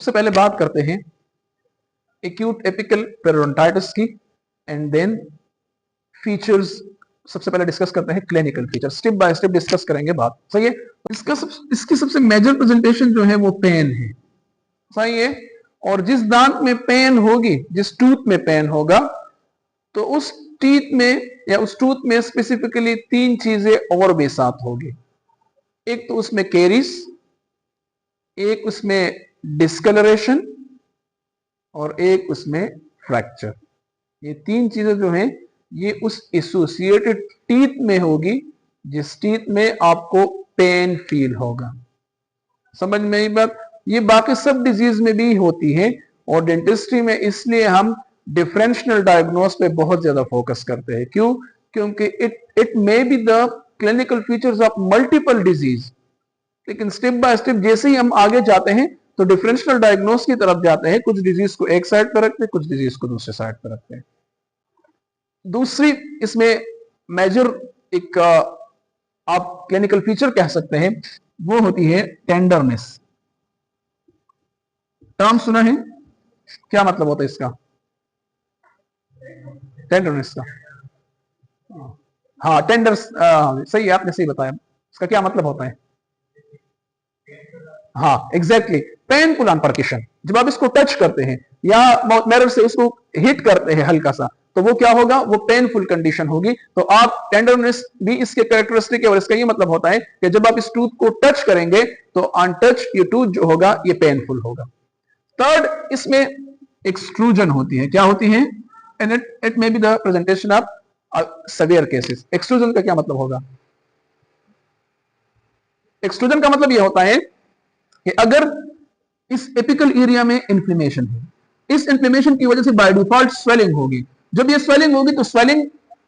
सबसे पहले बात करते हैं एक्यूट एपिकल पेरियोडोंटाइटिस की एंड देन फीचर्स। सबसे पहले डिस्कस करते हैं clinical feature, step by step discuss करेंगे बात। सही है। इसकी सबसे मेजर प्रेजेंटेशन जो है वो पेन है। सही है। और जिस दांत में पेन होगी, जिस टूथ में पेन होगा, तो उस टीथ में या उस टूथ में स्पेसिफिकली तीन चीजें और भी साथ होगी। एक तो उसमें केरीज, एक उसमें डिस्कलरेशन और एक उसमें फ्रैक्चर। ये तीन चीजें जो हैं ये उस एसोसिएटेड टीथ में होगी जिस टीथ में आपको पेन फील होगा। समझ में आई बात। ये बाकी सब डिजीज में भी होती है और डेंटिस्ट्री में इसलिए हम डिफरेंशियल डायग्नोस पे बहुत ज्यादा फोकस करते हैं। क्यों? क्योंकि it may be the clinical features of multiple disease, लेकिन स्टेप बाय स्टेप जैसे ही हम आगे जाते हैं तो डिफरेंशियल डायग्नोस की तरफ जाते हैं। कुछ डिजीज को एक साइड पर रखते हैं, कुछ डिजीज को दूसरे साइड पर रखते हैं। दूसरी इसमें मेजर एक आप क्लिनिकल फीचर कह सकते हैं, वो होती है टेंडरनेस। टर्म सुना है? क्या मतलब होता है इसका? टेंडरनेस का? हाँ, टेंडर सही है, आपने सही बताया। इसका क्या मतलब होता है? हाँ, एग्जैक्टली, पेनफुल ऑन परक्यूशन। जब आप इसको टच करते हैं या माउथ मिरर से उसको हिट करते हैं हल्का सा, तो वो क्या होगा? वो पेनफुल कंडीशन होगी। तो आप टेंडरनेस भी इसके कैरेक्टरिस्टिक है और इसका ये मतलब होता है कि जब आप इस टूथ को टच करेंगे तो ऑन टच ये टूथ जो होगा ये पेनफुल होगा। थर्ड, इसमें एक्सट्रूजन होती है। क्या होती है? And it may be the presentation of severe cases. Extrusion का क्या मतलब होगा? एक्सट्रूजन का मतलब यह होता है कि अगर इस एपिकल एरिया में इंफ्लेमेशन है, इस इंफ्लेमेशन की वजह से बाय डिफॉल्ट स्वेलिंग होगी। जब ये स्वेलिंग होगी तो स्वेलिंग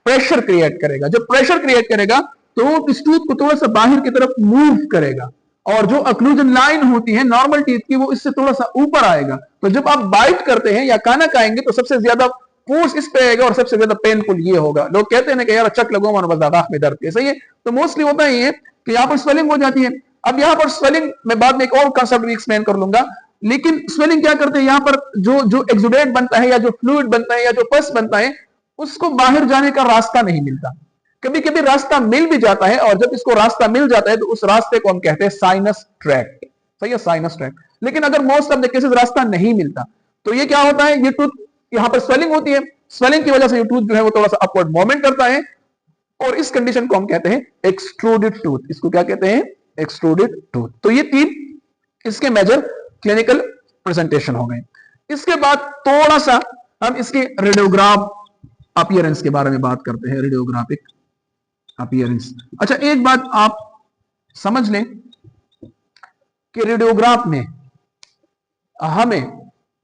प्रेशर क्रिएट करेगा। जब प्रेशर क्रिएट करेगा तो इस टूथ को थोड़ा सा बाहर की तरफ मूव करेगा और जो अक्लूजन लाइन होती है नॉर्मल टीथ की, वो इससे थोड़ा सा ऊपर आएगा। तो जब आप बाइट करते हैं या खाना खाएंगे तो सबसे ज्यादा फोर्स इस पे आएगा और सबसे ज्यादा पेनफुल ये होगा। लोग कहते हैं ना कि यार चक लगो मन बस आंख में दर्द है। सही है। तो मोस्टली होता ही है कि यहाँ पर स्वेलिंग हो जाती है। अब यहाँ पर स्वेलिंग मैं बाद में एक और कंसेप्ट भी एक्सप्लेन कर लूंगा, लेकिन स्वेलिंग क्या करते हैं, यहाँ पर जो जो एक्सुडेट बनता है या जो फ्लूइड बनता है या जो पस बनता है, उसको बाहर जाने का रास्ता नहीं मिलता। कभी कभी रास्ता मिल भी जाता है और जब इसको रास्ता मिल जाता है तो उस रास्ते को हम कहते हैं साइनस ट्रैक्ट। सही है, साइनस ट्रैक्ट। लेकिन अगर मोस्ट ऑफ द केसेस रास्ता नहीं मिलता तो ये क्या होता है, ये टूथ यहां पर स्वेलिंग होती है, स्वेलिंग की वजह से ये टूथ जो है वो थोड़ा सा अपवर्ड मूवमेंट करता है और इस कंडीशन को हम कहते हैं एक्सट्रूडेड टूथ। इसको क्या कहते हैं? Extruded tooth. तो ये तीन इसके मेजर क्लिनिकल प्रेजेंटेशन हो गए। इसके बाद थोड़ा सा हम इसके रेडियोग्राफ अपीयरेंस के बारे में बात करते हैं। Radiographic appearance. अच्छा, एक बात आप समझ लें कि रेडियोग्राफ में हमें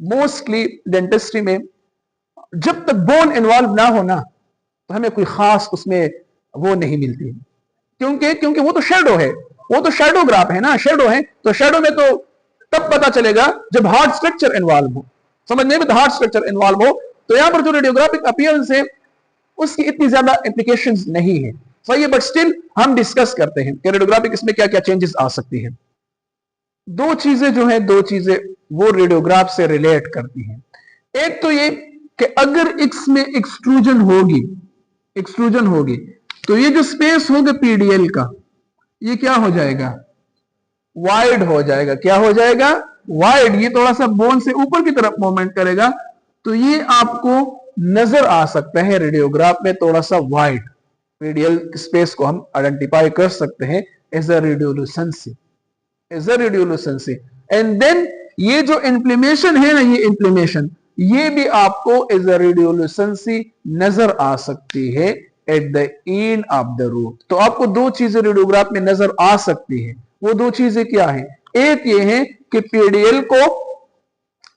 मोस्टली डेंटिस्ट्री में जब तक बोन इन्वॉल्व ना हो ना तो हमें कोई खास उसमें वो नहीं मिलती। क्योंकि वो तो शेडो है, वो तो शेडोग्राफ है ना, शेडो है। तो शेडो में तो तब पता चलेगा जब हार्ड स्ट्रक्चर इन्वॉल्व हो। समझने में तो हार्ड स्ट्रक्चर इन्वॉल्व हो। तो यहां पर जो रेडियोग्राफिक अपीयरेंस है उसकी इतनी ज्यादा एप्लीकेशंस नहीं है। सही है, बट स्टिल हम डिस्कस करते हैं कि रेडियोग्राफिक इसमें क्या क्या चेंजेस आ सकती है। दो चीजें जो है, दो चीजें वो रेडियोग्राफ से रिलेट करती हैं। एक तो ये कि अगर इसमें एक्सट्रूजन होगी तो ये जो स्पेस होगा पीडीएल का, ये क्या हो जाएगा? वाइड हो जाएगा। क्या हो जाएगा? वाइड। ये थोड़ा सा बोन से ऊपर की तरफ मूवमेंट करेगा तो ये आपको नजर आ सकता है रेडियोग्राफ में थोड़ा सा वाइड। रेडियल स्पेस को हम आइडेंटिफाई कर सकते हैं एज अ रेडियोलुसेंसी, एंड देन ये जो इंफ्लेमेशन है ना, ये इंफ्लेमेशन ये भी आपको एज अ रेडियोलुसेंसी नजर आ सकती है at the end of the root. तो आपको दो चीजें रेडियोग्राफ में नजर आ सकती है। वो दो चीजें क्या है? एक ये है कि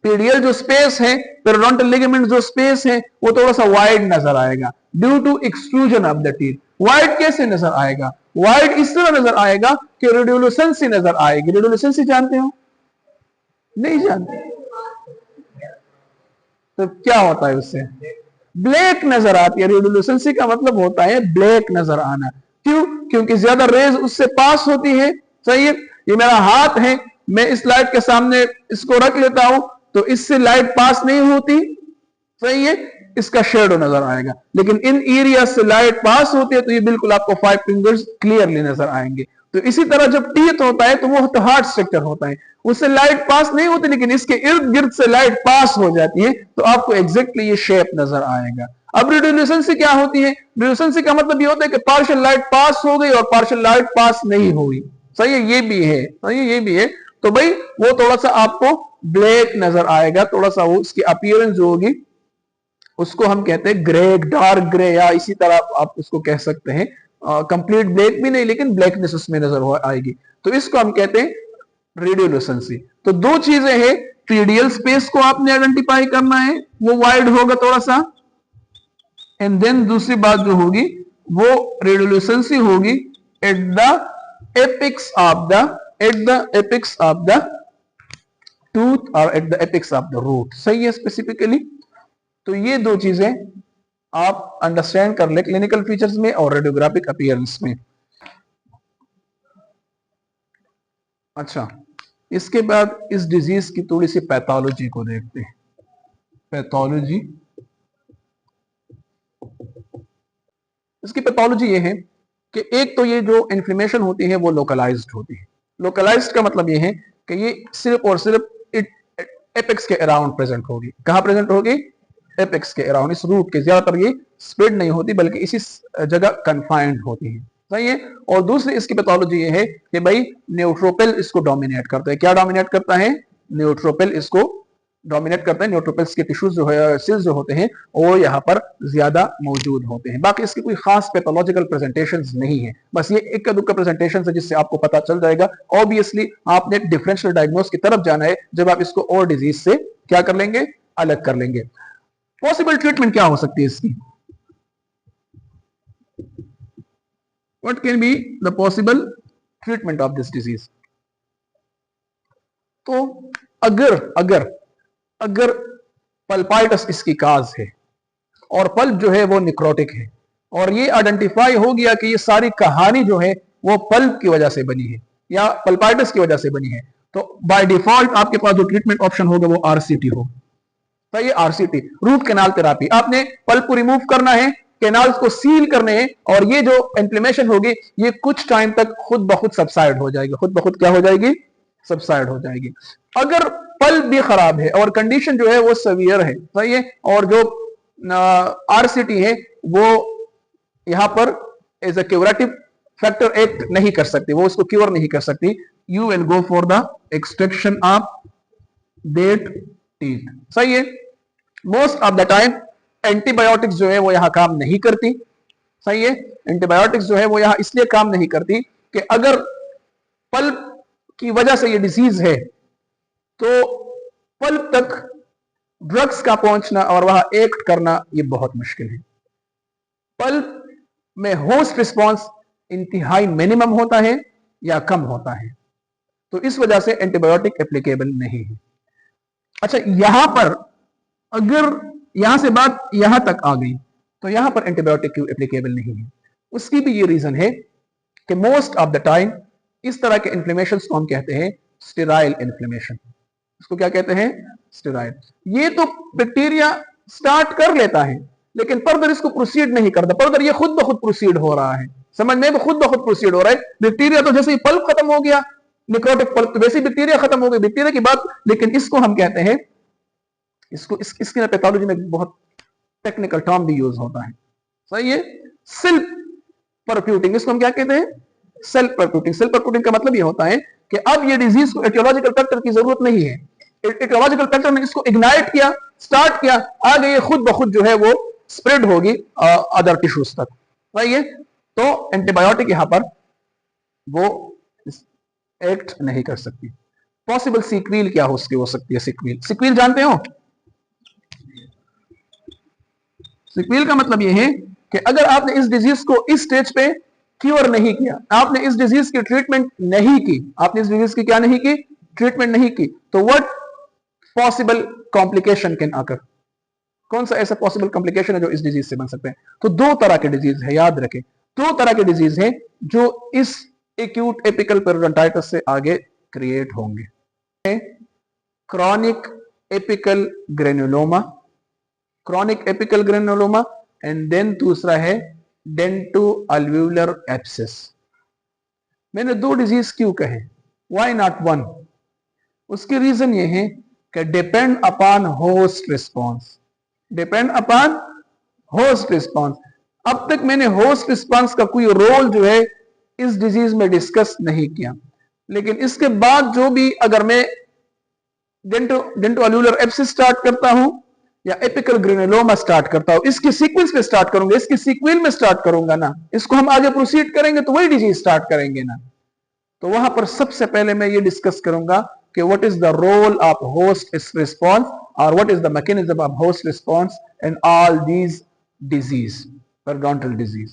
पीडीएल जो स्पेस है, पेरियोडोंटल लिगामेंट जो स्पेस है, वो थोड़ा सा वाइड नजर आएगा due to extrusion of the teeth. Wide कैसे नजर आएगा? वाइड इस तरह नजर आएगा कि रेडियोलुसेंसी नजर आएगी। रेडियोलुसेंसी जानते हो? नहीं जानते? तो क्या होता है उससे? ब्लैक नजर आती है। रेडियोलुसेंसी का मतलब होता है ब्लैक नजर आना। क्यों? क्योंकि ज्यादा रेज उससे पास होती है। सही है। ये मेरा हाथ है, मैं इस लाइट के सामने इसको रख लेता हूं तो इससे लाइट पास नहीं होती, सही है, इसका शेडो नजर आएगा। लेकिन इन एरिया से लाइट पास होती है तो ये बिल्कुल आपको 5 फिंगर्स क्लियरली नजर आएंगे। तो इसी तरह जब टीथ होता है तो वो हार्ड स्ट्रक्चर होता है, उससे लाइट पास नहीं होती लेकिन इसके इर्द गिर्द से लाइट पास हो जाती है, तो आपको एग्जैक्टली ये शेप नजर आएगा। अब रेडियोल्यूसेंसी क्या होती है? रेडियोल्यूसेंसी का मतलब ये होता है कि पार्शियल लाइट पास हो गई और पार्शियल लाइट पास नहीं हुई, सही है, ये भी है, सही है, ये भी है। तो भाई वो थोड़ा सा आपको ब्लैक नजर आएगा, थोड़ा सा वो उसकी अपीयरेंस जो होगी उसको हम कहते हैं ग्रे, डार्क ग्रे, या इसी तरह आप उसको कह सकते हैं, कंप्लीट ब्लैक भी नहीं लेकिन ब्लैकनेस उसमें नजर आएगी, तो इसको हम कहते हैं रेडियोल्यूसेंसी। तो दो चीजें हैं, पीडियल स्पेस को आपने आइडेंटिफाई करना है, वो वाइड होगा थोड़ा सा, एंड देन दूसरी बात जो होगी वो रेडियोल्यूसेंसी होगी at the apex of the tooth और at the apex of the root, सही है स्पेसिफिकली। तो ये दो चीजें आप अंडरस्टैंड कर ले क्लिनिकल फीचर्स में और रेडियोग्राफिक अपीयरेंस में। अच्छा, इसके बाद इस डिजीज की थोड़ी सी पैथोलॉजी को देखते हैं। पैथोलॉजी, इसकी पैथोलॉजी ये है कि एक तो ये जो इन्फ्लेमेशन होती है वो लोकलाइज्ड होती है। लोकलाइज्ड का मतलब ये है कि ये सिर्फ और सिर्फ एपेक्स के अराउंड प्रेजेंट होगी। कहां प्रेजेंट होगी? एपेक्स के अराउंड, इस रूट के, ज्यादातर ये स्प्रेड नहीं होती बल्कि इसी जगह कन्फाइंड होती है, सही है। और दूसरी इसकी पैथोलॉजी ये है कि भाई न्यूट्रोपिल इसको डोमिनेट करता है। क्या डोमिनेट करता है? न्यूट्रोपिल इसको डोमिनेट करते हैं। न्यूट्रोपिल्स के टिश्यूज जो है, सेल्स जो होते हैं, वो यहाँ पर ज्यादा मौजूद होते हैं। बाकी इसकी कोई खास पैथोलॉजिकल प्रेजेंटेशंस नहीं है, बस ये इक्का दुक्का प्रेजेंटेशन है जिससे आपको पता चल जाएगा। ऑब्वियसली आपने डिफरेंशियल डायग्नोस की तरफ जाना है जब आप इसको और डिजीज से क्या कर लेंगे? अलग कर लेंगे। पॉसिबल ट्रीटमेंट क्या हो सकती है इसकी? What can be the possible treatment of this disease? तो अगर पल्पाइटस इसकी काज है और पल्प जो है वो निक्रोटिक है और ये आइडेंटिफाई हो गया कि ये सारी कहानी जो है वो पल्प की वजह से बनी है या पल्पाइटस की वजह से बनी है, तो बाय डिफॉल्ट आपके पास जो ट्रीटमेंट ऑप्शन होगा वो आरसीटी होगा। तो ये आरसीटी, रूट कैनाल थेरापी, आपने पल्प को रिमूव करना है, कैनाल्स को सील करने हैं और ये जो इन्फ्लेमेशन होगी ये कुछ टाइम तक खुद ब खुद सबसाइड हो जाएगी। खुद ब खुद क्या हो जाएगी? सबसाइड हो जाएगी। अगर पल्प भी खराब है और कंडीशन जो है वो सीवियर है, सही है, और जो आरसीटी है वो यहां पर as a curative factor act नहीं कर सकती, वो उसको क्योर नहीं कर सकती, you will go for the extraction of that teeth, सही है। Most of the time antibiotics जो है वो यहां काम नहीं करती, सही है। एंटीबायोटिक्स जो है वो यहां इसलिए काम नहीं करती कि अगर पल्प की वजह से ये डिजीज है तो पल्प तक ड्रग्स का पहुंचना और वहां एक्ट करना ये बहुत मुश्किल है। पल्प में होस्ट रिस्पांस इंतहाई मिनिमम होता है या कम होता है, तो इस वजह से एंटीबायोटिक एप्लीकेबल नहीं है। अच्छा, यहां पर अगर यहां से बात यहां तक आ गई तो यहां पर एंटीबायोटिक क्यों एप्लीकेबल नहीं है? उसकी भी ये रीजन है कि मोस्ट ऑफ द टाइम इस तरह के इन्फ्लेमेशन को हम कहते हैं स्टेराइल इन्फ्लेमेशन। इसको क्या कहते हैं? स्टेराइल। ये तो बैक्टीरिया स्टार्ट कर लेता है लेकिन फर्दर इसको प्रोसीड नहीं करता, फर्दर ये खुद ब खुद प्रोसीड हो रहा है, समझ में? खुद ब खुद प्रोसीड हो रहा है। बैक्टीरिया तो जैसे ही पल्प खत्म हो गया, निक्रोटिक पल्प, तो वैसे ही बैक्टीरिया खत्म हो गई, बैक्टीरिया की बात। लेकिन इसको हम कहते हैं, इसकी पैथोलॉजी में बहुत टेक्निकल टर्म भी यूज होता है, सही है, सेल्फ परफ्यूटिंग। इसको हम क्या कहते हैं? सेल्फ परफ्यूटिंग। सेल्फ परफ्यूटिंग का मतलब ये होता है कि अब ये डिजीज को एटियोलॉजिकल फैक्टर की जरूरत नहीं है, एटियोलॉजिकल फैक्टर ने इसको इग्नाइट किया, स्टार्ट किया, आगे ये खुद ब खुद जो है वो स्प्रेड होगी अदर टिश्यूज तक, सही है। तो एंटीबायोटिक यहां पर वो एक्ट नहीं कर सकती। पॉसिबल सीक्वील क्या हो सकती है? सीक्वील जानते हो? सीक्वील का मतलब यह है कि अगर आपने इस डिजीज को इस स्टेज पे क्योर नहीं किया, आपने इस डिजीज की ट्रीटमेंट नहीं की, आपने इस डिजीज की क्या नहीं की? ट्रीटमेंट नहीं की, तो what possible complication can occur? कौन सा ऐसा पॉसिबल कॉम्प्लिकेशन है जो इस डिजीज से बन सकते हैं? तो दो तरह के डिजीज है, याद रखें, दो तरह के डिजीज हैं जो इस एक्यूट एपिकल पेरियोडोंटाइटिस से आगे क्रिएट होंगे। है chronic apical granuloma, chronic apical granuloma, and then दूसरा है डेंटो अल्व्यूलर एब्सेस। मैंने दो डिजीज क्यों कहे, व्हाई नॉट वन? उसकी रीजन ये है कि depend upon host response, depend upon host response. अब तक मैंने होस्ट रिस्पॉन्स का कोई रोल जो है इस डिजीज में डिस्कस नहीं किया, लेकिन इसके बाद जो भी अगर मैं डेंटो अल्व्यूलर एब्सेस स्टार्ट करता हूं या एपिकल ग्रेनुलोमा स्टार्ट करता हूं, इसकी सीक्वेंस पे स्टार्ट करूंगा, इसकी सीक्वेल में स्टार्ट करूंगा ना, इसको हम आगे प्रोसीड करेंगे तो वही डिजीज स्टार्ट करेंगे ना। तो वहां पर सबसे पहले मैं ये डिस्कस करूंगा कि what is the role of host response और what is the mechanism of host response in all these disease, periodontal disease.